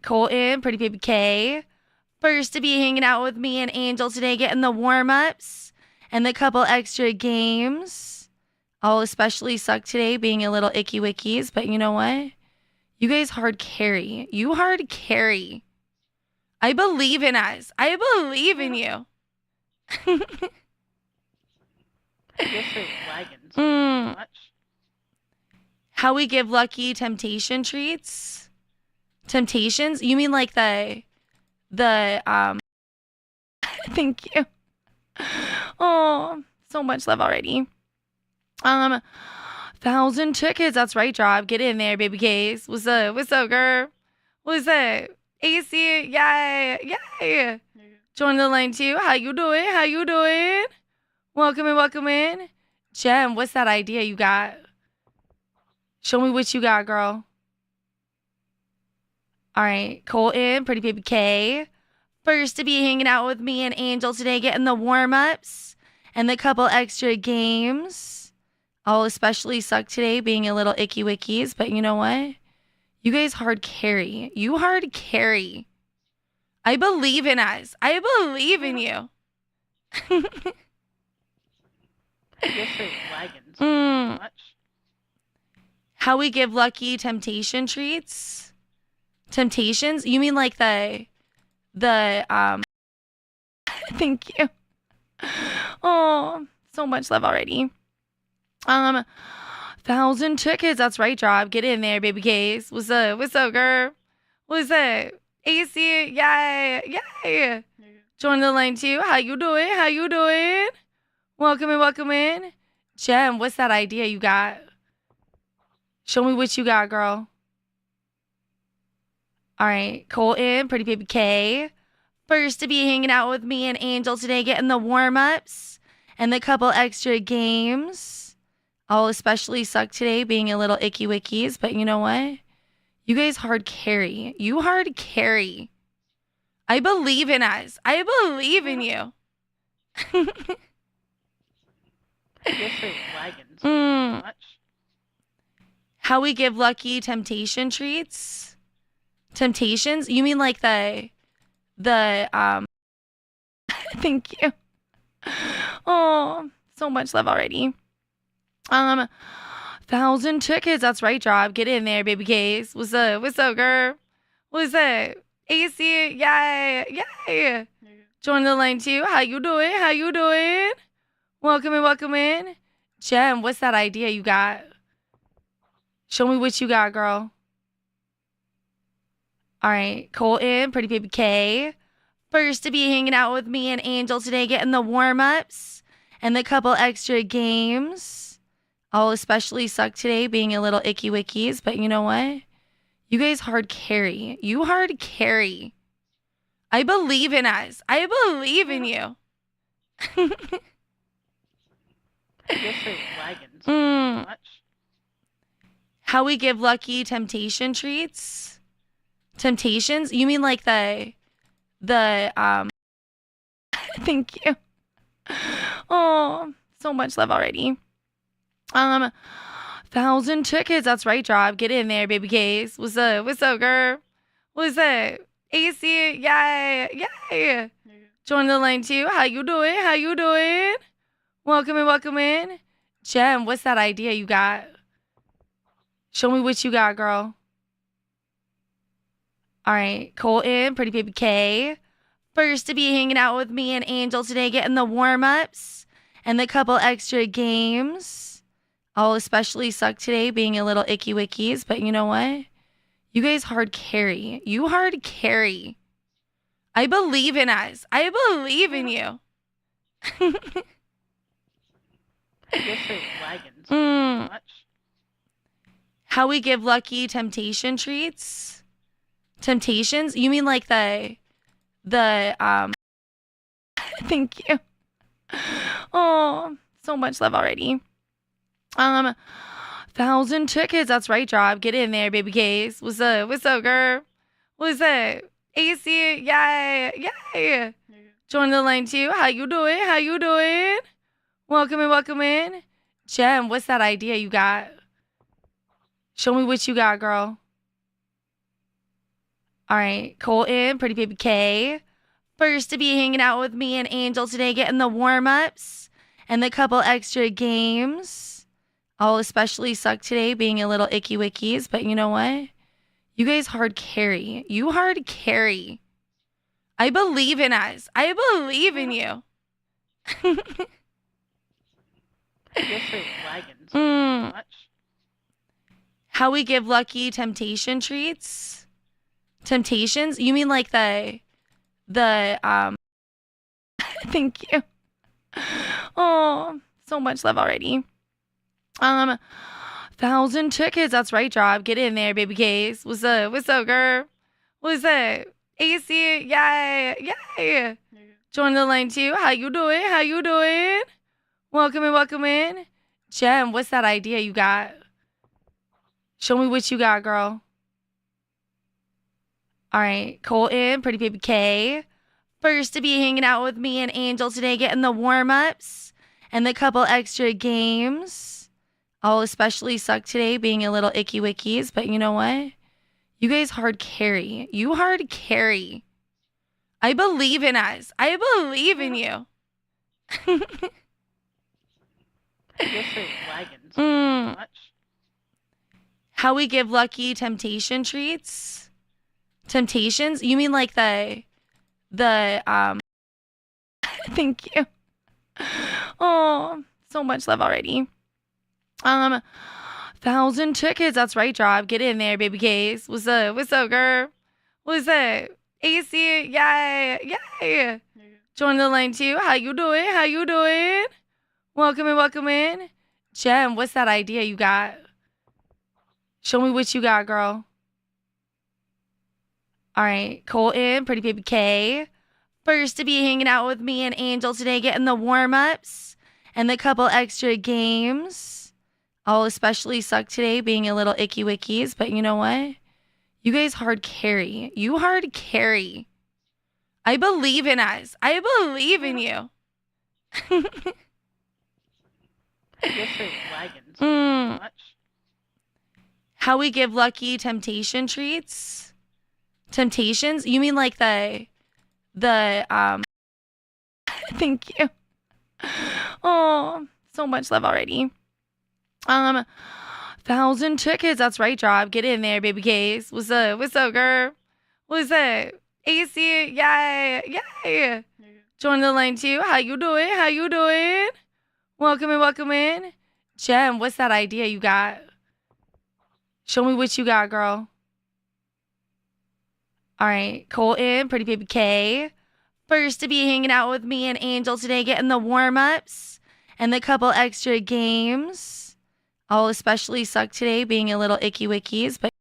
Colton, Pretty Baby K. First to be hanging out with me and Angel today, getting the warm-ups and the couple extra games. I'll especially suck today being a little icky wickies, but you know what? You guys hard carry. You hard carry. I believe in us. I believe in you. Yes, they're wagons. Much. How we give Lucky temptation treats? Temptations? You mean like the thank you. Oh, so much love already. 1,000 tickets. That's right, Job. Get in there, baby case. What's up? What's up, girl? What's up? AC, yeah. Join the line too. How you doing? How you doing? Welcome in, welcome in. Jem, what's that idea you got? Show me what you got, girl. All right, Colton, Pretty Baby K. First to be hanging out with me and Angel today, getting the warm-ups and the couple extra games. I'll especially suck today being a little icky wickies, but you know what? You guys hard carry. You hard carry. I believe in us. I believe in you. Yes, they're wagons. Much. How we give Lucky temptation treats? Temptations? You mean like the thank you. Oh, so much love already. 1,000 tickets. That's right, Job. Get in there, baby case. What's up? What's up, girl? What's up? AC, yeah. Join the line too. How you doing? How you doing? Welcome in, welcome in. Jem, what's that idea you got? Show me what you got, girl. All right, Colton, Pretty Baby K. First to be hanging out with me and Angel today, getting the warm-ups and the couple extra games. I'll especially suck today being a little icky wickies, but you know what? You guys hard carry. You hard carry. I believe in us. I believe in you. Yes, they're wagons. Much. How we give Lucky temptation treats? Temptations? You mean like the thank you. Oh, so much love already. 1,000 tickets. That's right, Job. Get in there, baby case. What's up? What's up, girl? What's up? AC, yeah. Join the line too. How you doing? How you doing? Welcome in, welcome in. Jem, what's that idea you got? Show me what you got, girl. All right, Colton, Pretty Baby K. First to be hanging out with me and Angel today, getting the warm-ups and the couple extra games. I'll especially suck today being a little icky wickies, but you know what? You guys hard carry. You hard carry. I believe in us. I believe in you. Yes, they're wagons. Much. How we give Lucky temptation treats? Temptations? You mean like the thank you. Oh, so much love already. 1,000 tickets. That's right, Job. Get in there, baby case. What's up? What's up, girl? What's up? AC, yeah. Join the line too. How you doing? How you doing? Welcome in, welcome in. Jem, what's that idea you got? Show me what you got, girl. All right, Colton, Pretty Baby K. First to be hanging out with me and Angel today, getting the warm-ups and the couple extra games. I'll especially suck today being a little icky wickies, but you know what? You guys hard carry. You hard carry. I believe in us. I believe in you. Yes, they're wagons. Much. How we give Lucky temptation treats? Temptations? You mean like the thank you. Oh, so much love already. 1,000 tickets. That's right, Job. Get in there, baby case. What's up? What's up, girl? What's up? AC, yeah. Join the line too. How you doing? How you doing? Welcome in, welcome in. Jem, what's that idea you got? Show me what you got, girl. All right, Colton, Pretty Baby K. First to be hanging out with me and Angel today, getting the warm-ups and the couple extra games. I'll especially suck today being a little icky wickies, but you know what? You guys hard carry. You hard carry. I believe in us. I believe in you. Yes, they're lagging so Mm. much. How we give Lucky temptation treats? Temptations? You mean like the thank you. Oh, so much love already. 1,000 tickets. That's right, Job. Get in there, baby case. What's up? What's up, girl? What's up? AC, yay, yay. Join the line too. How you doing? How you doing? Welcome in, welcome in. Jem, what's that idea you got? Show me what you got, girl. All right, Colton, Pretty Baby K. First to be hanging out with me and Angel today, getting the warm-ups and the couple extra games. I'll especially suck today being a little icky wickies, but you know what? You guys hard carry. You hard carry. I believe in us. I believe in you. Yes, they're lagging so Mm. much. How we give Lucky temptation treats? Temptations? You mean like the thank you. Oh, so much love already. 1,000 tickets. That's right, Job. Get in there, baby case. What's up? What's up, girl? What's up? AC, yay, yay. Join the line too. How you doing? How you doing? Welcome in, welcome in. Jem, what's that idea you got? Show me what you got, girl. All right, Colton, Pretty Baby K. First to be hanging out with me and Angel today, getting the warm-ups and the couple extra games. I'll especially suck today being a little icky wickies, but you know what? You guys hard carry. You hard carry. I believe in us. I believe in you. Yes, they're lagging so Mm. much. How we give Lucky temptation treats? Temptations? You mean like the thank you. Oh, so much love already. 1,000 tickets. That's right, Job. Get in there, baby case. What's up? What's up, girl? What's up? AC, yay, yay. Join the line too. How you doing? How you doing? Welcome in, welcome in. Jem, what's that idea you got? Show me what you got, girl. All right, Colton, Pretty Baby K. First to be hanging out with me and Angel today, getting the warm-ups and the couple extra games. I'll especially suck today being a little icky wickies, but